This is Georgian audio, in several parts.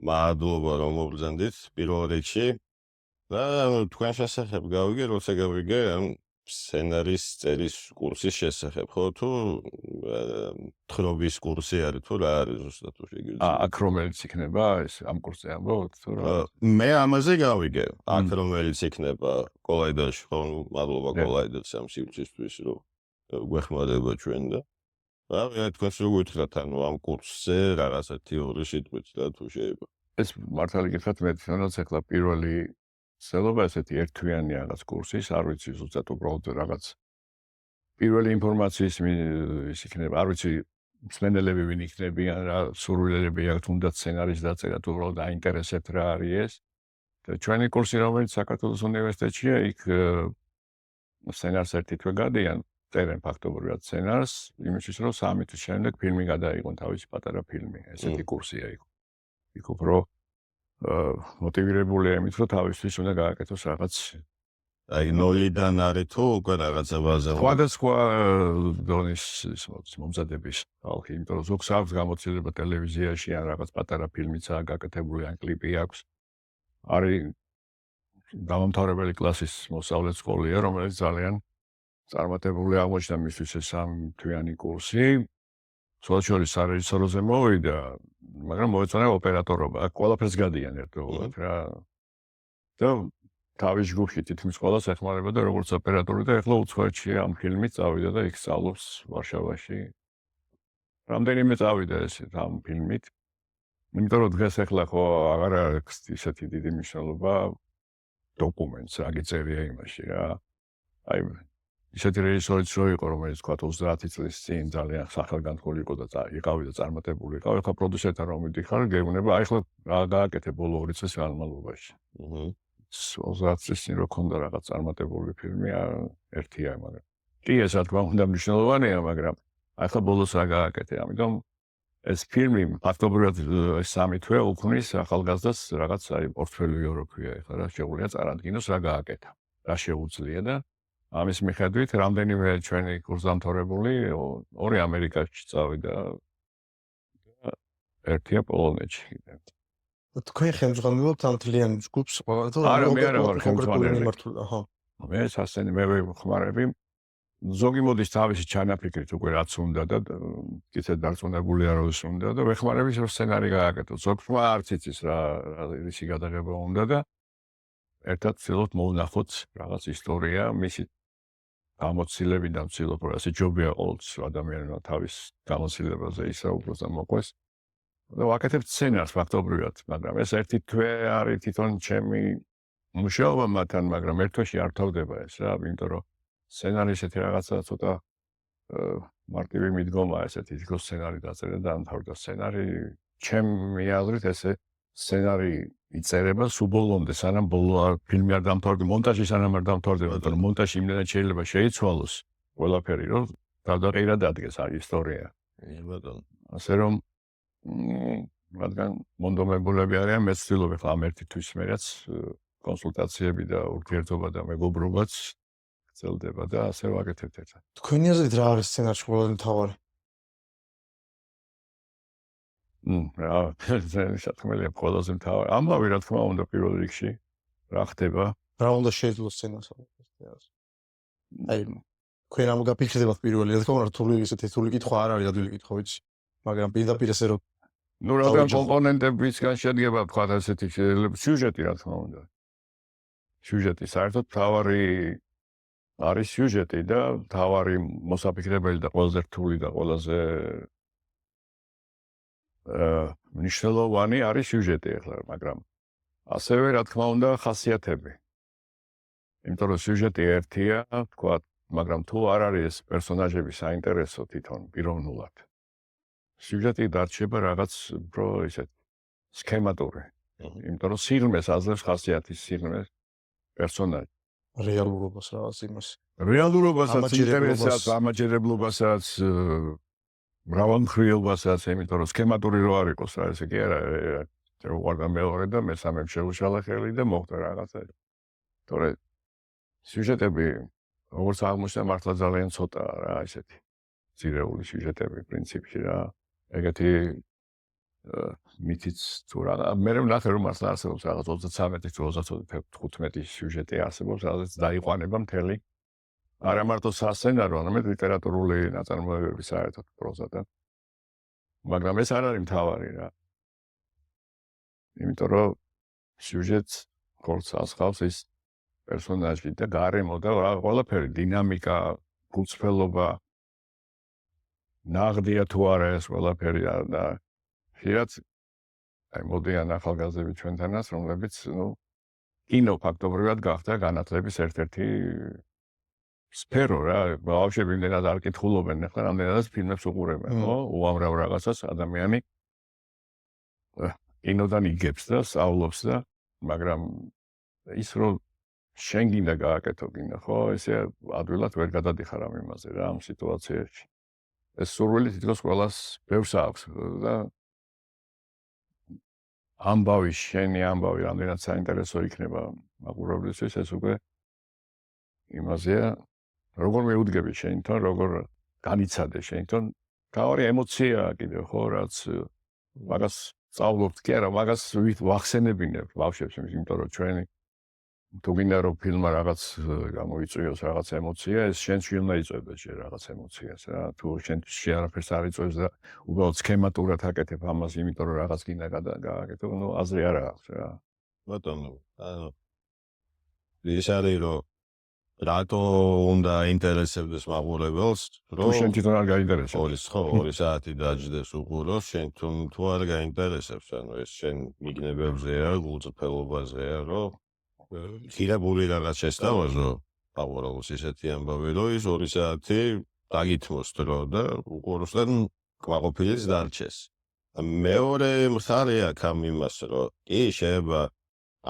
მადლობა რომ მოგზანდით პირველ რიგში და თქვენ შესახებ გავიგე, როცა გავიგე ამ სცენარის წერის კურსის შესახებ, ხო თუ თხრობის კურსი არის თუ რა არის ზუსტად თუ შეგიძლია? აქ რომელიც იქნება ეს ამ კურსზე ამბობთ თუ რა? მე ამაზე გავიგე, აქ რომელიც იქნება კოლაიდაში, ხო, მადლობა კოლაიდას ამ სივრცისთვის, რომ გვეხმარება ჩვენ და რა თქვენს როგორ გითხრათ, ანუ ამ კურსზე რაღაცა თეორიის სიტყვით და თუ შეიძლება. ეს მართალი გითხრათ, მე თვითონაც ახლა პირველი ცელობა ესეთი ერთთვიანი რაღაც კურსის, არ ვიცი ზუსტად უბრალოდ რაღაც პირველი ინფორმაციის ის იქნება, არ ვიცი მსმენელები ვინ იქნებიან, რა სურვილები აქვთ, თუნდაც სცენარის დაწერა თუ უბრალოდ აინტერესებთ რა არის ეს. და ჩვენი კურსი, რომელიც საქართველოს უნივერსიტეტშია, იქ სცენარს ერთი თვე გადიან, წერენ ფაქტობრივად სცენარს, იმისთვის რომ 3 თვის შემდეგ ფილმი გადაიღონ, თავისი პატარა ფილმი. ესეთი კურსია იქ. იქ უფრო მოტივირებულია იმით, რომ თავისთვის უნდა გააკეთოს რაღაც აი ნოლიდან არის თუ უკვე რაღაცა ბაზა. სხვადასხვა დონის მომზადების ხალხი, იმიტომ რომ ზოგს აქვს გამოცდილება ტელევიზიაში ან რაღაც პატარა ფილმიცაა გაკეთებული, ან კლიპი აქვს. არის გამომთავრებელი კლასის მოსწავლე სკოლია, რომელიც ძალიან წარმატებული აღმოჩნდა მისთვის ეს 3 თვიანი კურსი. სულაშორის სარეჟისოროზე მოვიდა, მაგრამ მოეწონა ოპერატორობა. აქ ყველაფერს გადიან ერთდროულად რა. და თავის ჯგუფში თითქმის ყველას ეხმარებოდა როგორც ოპერატორი და ეხლა უცხოეთში ამ ფილმით წავიდა და იქ სწავლობს ვარშავაში. რამდენიმე წავიდა ეს ამ ფილმით. იმიტომ რომ დღეს ეხლა ხო აღარ აქვს ისეთი დიდი მნიშვნელობა დოკუმენტს რა გიწერია იმაში რა. აი ისეთი რეჟისორიც რო იყო, რომელიც თქვა 30 წლის წინ ძალიან სახელგანთქმული იყო და იყავი და წარმატებული იყო. ეხლა პროდიუსერთან რომ მიდიხარ, გეუბნება, აი ახლა რა გააკეთე ბოლო 2 წლის განმავლობაში. 30 წლის წინ რო ქონდა რაღაც წარმატებული ფილმი, ერთია, მაგრამ კი ეს რა თქმა უნდა მნიშვნელოვანია, მაგრამ აი ახლა ბოლოს რა გააკეთე, ამიტომ ეს ფილმი ფაქტობრივად ეს 3 თვე უქმნის ახალგაზრდას რაღაც აი პორტფელიო რო ქვია, ეხლა რა შეუძლია წარადგინოს, რა გააკეთა, რა შეუძლია და ამის მიხედვით რამდენიმე ჩვენი კურსდამთავრებული 2 ამერიკაში წავიდა და 1-ია პოლონეთში კიდევ. თქვენ ხელმძღვანელობთ ამ თლიან ჯგუფს ყველა თუ არა, მე არა ვარ ხელმძღვანელი. აჰა. მე სასცენო მე ვხმარები. ზოგი მოდის თავისი ჩანაფიქრით უკვე რაც უნდა და კიდე დარწმუნებული არ ვარ უნდა და ვეხმარების რომ სცენარი გააკეთო. ზოგმა არც იცის რა ისი გადაღება უნდა და ერთად ვცდილობთ მოვნახოთ რაღაც ისტორია, მისი გამოცდილებიდან ვცდილობ რა ასე ჯობია ყოველთვის ადამიანმა თავის გამოცდილებაზე ისაუბროს და მოყვეს. და ვაკეთებ სცენარს ფაქტობრივად, მაგრამ ეს ერთი თვე არის თვითონ ჩემი მუშაობა მათთან, მაგრამ ერთ თვეში არ თავდება ეს რა, იმიტომ რომ სცენარი ესეთი რაღაცა ცოტა მარტივი მიდგომაა ესეთი, თქოს სცენარი დაწერა და ამთავრდა სცენარი, ჩემი აზრით ესე სცენარი იწერება სულ ბოლომდე, სანამ ფილმი არ დამთავრდება, მონტაჟი სანამ არ დამთავრდება, მაგრამ მონტაჟი იმდენად შეიძლება შეიცვალოს ყველაფერი, რომ გადაყირა დადგეს აი ისტორია. ბატონო. ასე რომ რადგან მონდომებულები არიან, მე ვცდილობ ახლა ამ ერთი თვის მერეც კონსულტაციები და ურთიერთობა და მეგობრობაც გრძელდება და ასე ვაკეთებთ ერთად. თქვენი აზრით რა არის სცენარში ყველაზე მთავარი? რა შეთქმელია ყველაზე მთავარი. ამბავი რა თქმა უნდა პირველ რიგში რა ხდება? რა უნდა შეძლოს სცენარს? აი თქვენ ამ გაფიქრდებათ პირველი, რა თქმა უნდა, რთული ესეთი რთული კითხვა არ არის, ადვილი კითხვა ვიცი. მაგრამ პირდაპირ ესე რომ ნუ რადგან კომპონენტებისგან შედგება თქვა ასეთი სიუჟეტი რა თქმა უნდა. სიუჟეტი საერთოდ მთავარი არის სიუჟეტი და მთავარი მოსაფიქრებელი და ყველაზე რთული და ყველაზე მნიშვნელოვანი არის სიუჟეტი ახლა, მაგრამ ასევე რა თქმა უნდა ხასიათები. იმიტომ რომ სიუჟეტი ერთია, თქვა, მაგრამ თუ არ არის ეს პერსონაჟები საინტერესო თვითონ პიროვნულად. სიუჟეტი დარჩება რაღაც უფრო ისეთ სქემატური. იმიტომ რომ სიღრმეს აძლევს ხასიათის სიღრმეს პერსონაჟი. რეალურობას რაღაც იმას. რეალურობასაც ინტერესებს, ამაჯერებლობასაც, მრავალმხრივობასაც, იმიტომ რომ სქემატური რო არ იყოს რა, ესე კი არა, უყვარდა მეორე და მესამემ შეუშალა ხელი და მოხდა რაღაცა. თორე სიუჟეტები როგორც აღმოჩნდა მართლა ძალიან ცოტა რა ესეთი. ძირეული სიუჟეტები პრინციპში რა. ეგეთი მითიც თუ რა მე ვნახე რომ მართლა არსებობს რაღაც 33 თუ 35 სიუჟეტი არსებობს რაღაც დაიყვანება მთელი არა მარტო სასცენარო არამედ ლიტერატურული ნაწარმოებები საერთოდ პროზა მაგრამ ეს არ არის მთავარი რა იმიტომ რომ სიუჟეტს ხორცს ასხავს ის პერსონაჟი და გარემო და ყველაფერი დინამიკა გულწრფელობა ნაღდია თუ არა ეს ყველაფერი და ხშირად აი მოდიან ახალგაზრდები ჩვენთანაც რომლებიც კინო ფაქტობრივად გახდა განათლების ერთ-ერთი სფერო რა ბავშვები იმდენად არ კითხულობენ ახლა რამდენადაც ფილმებს უყურებენ ხო უამრავ რაღაცას ადამიანი კინოდან იგებს და სწავლობს და მაგრამ ის რომ შენ გინდა გააკეთო კინო ხო ესე ადვილად ვერ გადადიხარ ამ იმაზე რა ამ სიტუაციაში ეს სურვილი თითქოს ყველას ბევრს აქვს და ამბავი შენი ამბავი რამდენად საინტერესო იქნება მაყურებლისთვის ეს უკვე იმაზეა როგორ მეუდგები შენთან როგორ განიცადე შენთან თავი ემოციაა კიდევ ხო რაც მაგას სწავლობთ კი არა მაგას ვახსენებინებ ბავშვებს იმიტომ რომ ჩვენი თუ გინდა რომ ფილმმა რაღაც გამოიწვიოს რაღაც ემოცია ეს შენში უნდა იწვევდეს შე რაღაც ემოციას რა თუ შენში არაფერს არ იწვევს და უბრალოდ სქემატურად აკეთებ ამას იმიტომ რომ რაღაც გინდა გააკეთო ნუ აზრი არ აქვს რა ბატონო ანუ ის არის რომ რატო უნდა ინტერესებდეს მაყურებელს თუ შენ თვითონ არ გაინტერესებს ორი საათი დაჯდეს უყუროს შენ თუ არ გაინტერესებს ანუ ეს შენ მიგნებებზეა გულწრფელობაზეა რომ ხირებული რაღაც შესთავაზო აუბრალოს ისეთი ამბავი რომ ის 2 საათი დაგითმოს დრო და უყუროს და კვაყოფილიც დარჩეს მეორე მხარე აქ ამ იმას რომ კი შეიძლება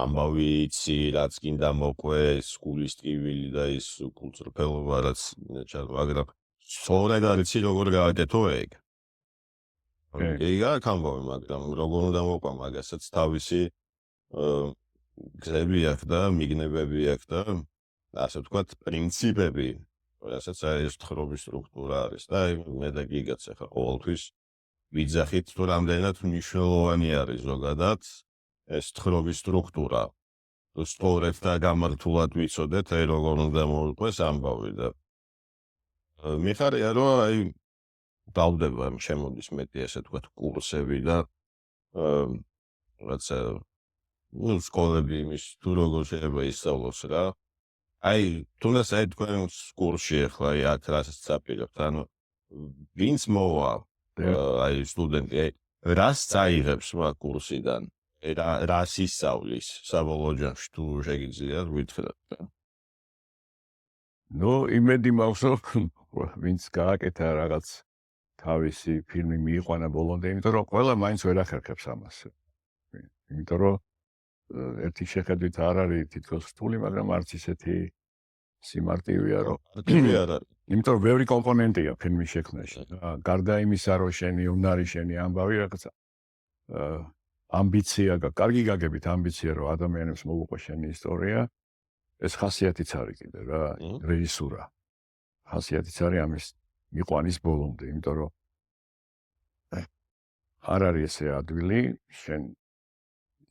ამბავი იცი რაც გინდა მოყვეს გულის ტკივილი და ის გულწრფელობა რაც მაგრამ სწორედ არ იცი როგორ გააკეთო ეგ ეგ არ ამბავი მაგრამ როგორ უნდა მოყვა მაგასაც თავისი გზები აქვს და მიგნებები აქვს და ასე ვთქვათ პრინციპები რასაც არის თხრობის სტრუქტურა არის და მე და გიგაც ახლა ყოველთვის ვიძახით თუ რამდენად მნიშვნელოვანი არის ზოგადად ეს თხრობის სტრუქტურა სწორედ და გამართულად ვიცოდეთ აი როგორ უნდა მოყვეს ამბავი და მიხარია რომ აი დავდება შემოდის მეტი ასე ვთქვათ კურსები და რაც სკოლები იმის თუ როგორ შეიძლება ისწავლოს რა აი თუნდაც აი თქვენ კურსში ახლა აი აქ რასაც წაპირებთ ანუ ვინც მოვა აი სტუდენტი აი რას წაიღებს მაგ კურსიდან რას ისწავლის საბოლოო ჯამში თუ შეგიძლიათ ვითხრათ ნუ იმედი მაქვს რომ ვინც გააკეთა რაღაც თავისი ფილმი მიიყვანა ბოლომდე იმიტომ რომ ყველა მაინც ვერ ახერხებს ამას იმიტომ რომ ერთი შეხედვით არ არის თითქოს რთული, მაგრამ არც ისეთი სიმარტივეა, რომ იმიტომ რომ ბევრი კომპონენტია ფილმის შექმნაში. გარდა იმისა, რომ შენი უნარი, შენი ამბავი, რაღაცა ამბიცია, კარგი გაგებით ამბიცია, რომ ადამიანებს მოუყვეს შენი ისტორია, ეს ხასიათიც არის კიდე რა, რეჟისურა. ხასიათიც არის ამის მიყვანის ბოლომდე, იმიტომ რომ არ არის ესე ადვილი, შენ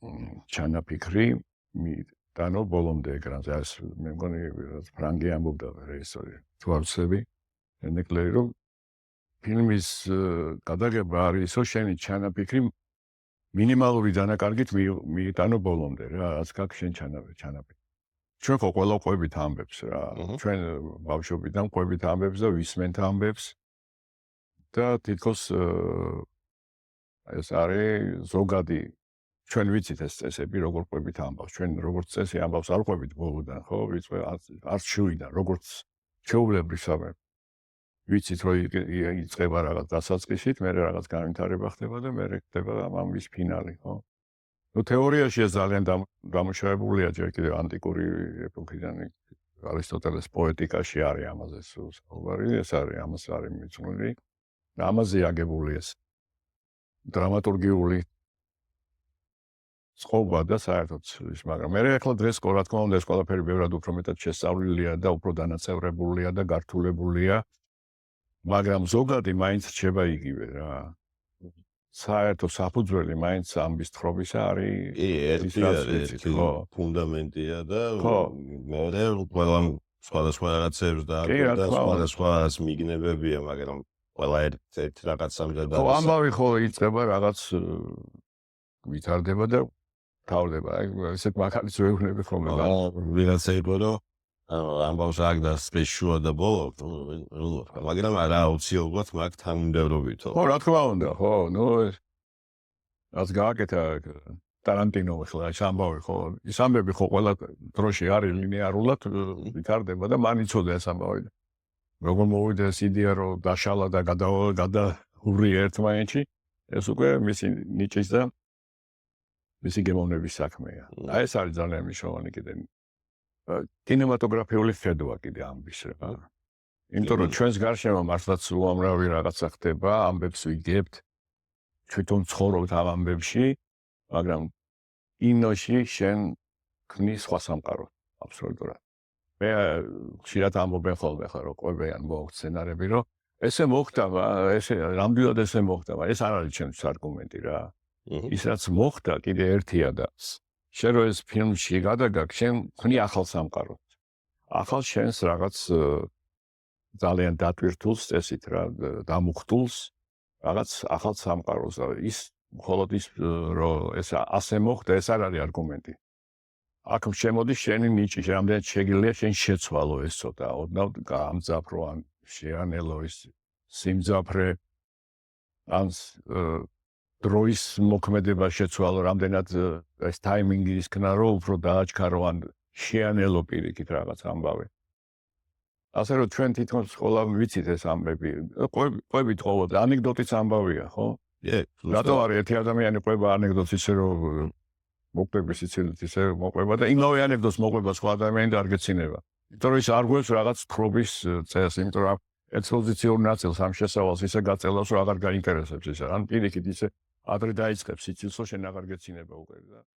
ჩანაფიქრი მიტანო ბოლომდე ეკრანზე ეს მე მგონი ფრანგი ამბობდა რეჟისორი თუ არ ვცდები ნეკლერი რომ ფილმის გადაღება არის ისო შენი ჩანაფიქრი მინიმალური დანაკარგით მიიტანო ბოლომდე რა რაც გაქვს შენ ჩანაფიქრი ჩვენ ხო ყველა ყვებით ამბებს რა ჩვენ ბავშვობიდან ყვებით ამბებს და ვისმენთ ამბებს და თითქოს ეს არის ზოგადი ჩვენ ვიცით ეს წესები როგორ ყვებით ამბავს ჩვენ როგორც წესი ამბავს არ ყვებით ბოლოდან ხო ვიცი არც შუიდან როგორც ჩეულებრივსავე ვიცით რომ იწყება რაღაც დასაწყისით მე რაღაც განვითარება ხდება და მე ხდება ამის ფინალი ხო ნუ თეორიაში ეს ძალიან დამუშავებულია ჯერ კიდევ ანტიკური ეპოქიდან არისტოტელეს პოეტიკაში არის ამაზე საუბარი ეს არის ამას არის მიძღვნილი და ამაზე აგებული ეს დრამატურგიული წყობა და საერთოდ ის მაგრამ მე ახლა დღეს რა თქმა უნდა ეს ყველაფერი ბევრად უფრო მეტად შესწავლილია და უფრო დანაწევრებულია და გართულებულია მაგრამ ზოგადი მაინც რჩება იგივე რა საერთო საფუძველი მაინც ამბის თხრობისა არის კი, ის, რაც ვიცით, ერთი ხო. ფუნდამენტია და ხო. მეორე ყველა სხვადასხვა რაღაცებს და კი, რა თქმა უნდა. სხვადასხვა მიგნებებია, მაგრამ ყველა ერთ რაღაცამდე ხო, ამბავი ხო იწყება რაღაც ვითარდება და თავდება. აი ესეთ მაგალითს ვეუბნები ხოლმე. ვიღაცა იყო რომ ამბავს აგდა სპეშუა და ბოლო, მაგრამ არა აუცილებლად მაგ თანმიმდევრობითო. ხო, რა თქმა უნდა, ხო, ნუ რაც გააკეთა ტარანტინო ახლა ეს ამბავი ხო, ის ამბები ხო ყველა დროში არის ლინეარულად ვითარდება და მან იცოდა ეს ამბავი. როგორ მოვიდა ეს იდეა რომ დაშალა და გადაური ერთმანეთში, ეს უკვე მისი ნიჭის და მისი გემოვნების საქმეა. აი ეს არის ძალიან მნიშვნელოვანი კიდე კინემატოგრაფიული ხედვა კიდე ამბის რა. იმიტომ რომ ჩვენს გარშემო მართლაც უამრავი რაღაცა ხდება, ამბებს ვიგებთ, თვითონ ცხოვრობთ ამ ამბებში, მაგრამ კინოში შენ ქმნის სხვა სამყაროს აბსოლუტურად. მე ხშირად ამბობენ ხოლმე ხა რომ ყვებიან მოაქვს სცენარები, რომ ესე მოხდა, ესე რამდენად ესე მოხდა, ეს არ არის ჩემთვის არგუმენტი რა. ის რაც მოხდა კიდე ერთია და შენ რო ეს ფილმში გადაგაგ, შენ ქმნი ახალ სამყაროს. ახალ შენს რაღაც ძალიან დატვირთულს წესით რა, დამუხტულს რაღაც ახალ სამყაროს. ის მხოლოდ ის რომ ეს ასე მოხდა, ეს არ არის არგუმენტი. აქ შემოდის შენი ნიჭი, რამდენად შეგიძლია შენ შეცვალო ეს ცოტა, ოდნავ გამძაფრო ან შეანელო ის სიმძაფრე ან დროის მოქმედება შეცვალო, რამდენად ეს ტაიმინგი ისქნა რომ უფრო დააჩქარო ან შეანელო პირიქით რაღაც ამბავი. ასე რომ ჩვენ თვითონ ყველა ვიცით ეს ამბები, ყვებით ყოველ ანეკდოტის ამბავია, ხო? რატო არის ერთი ადამიანი ყვება ანეკდოტს ისე რომ მოყვების სიცილით ისე მოყვება და იმავე ანეკდოტს მოყვება სხვა ადამიანი და არ გეცინება. იმიტომ რომ ის არ გვევს რაღაც თხრობის წესს, იმიტომ რომ ექსპოზიციურ ნაწილს ამ შესავალს ისე გაწელავს რომ აღარ გაინტერესებს ის. ან პირიქით ისე ადრე დაიწყებს სიცილს, რომ შენ აღარ გეცინება უკვე და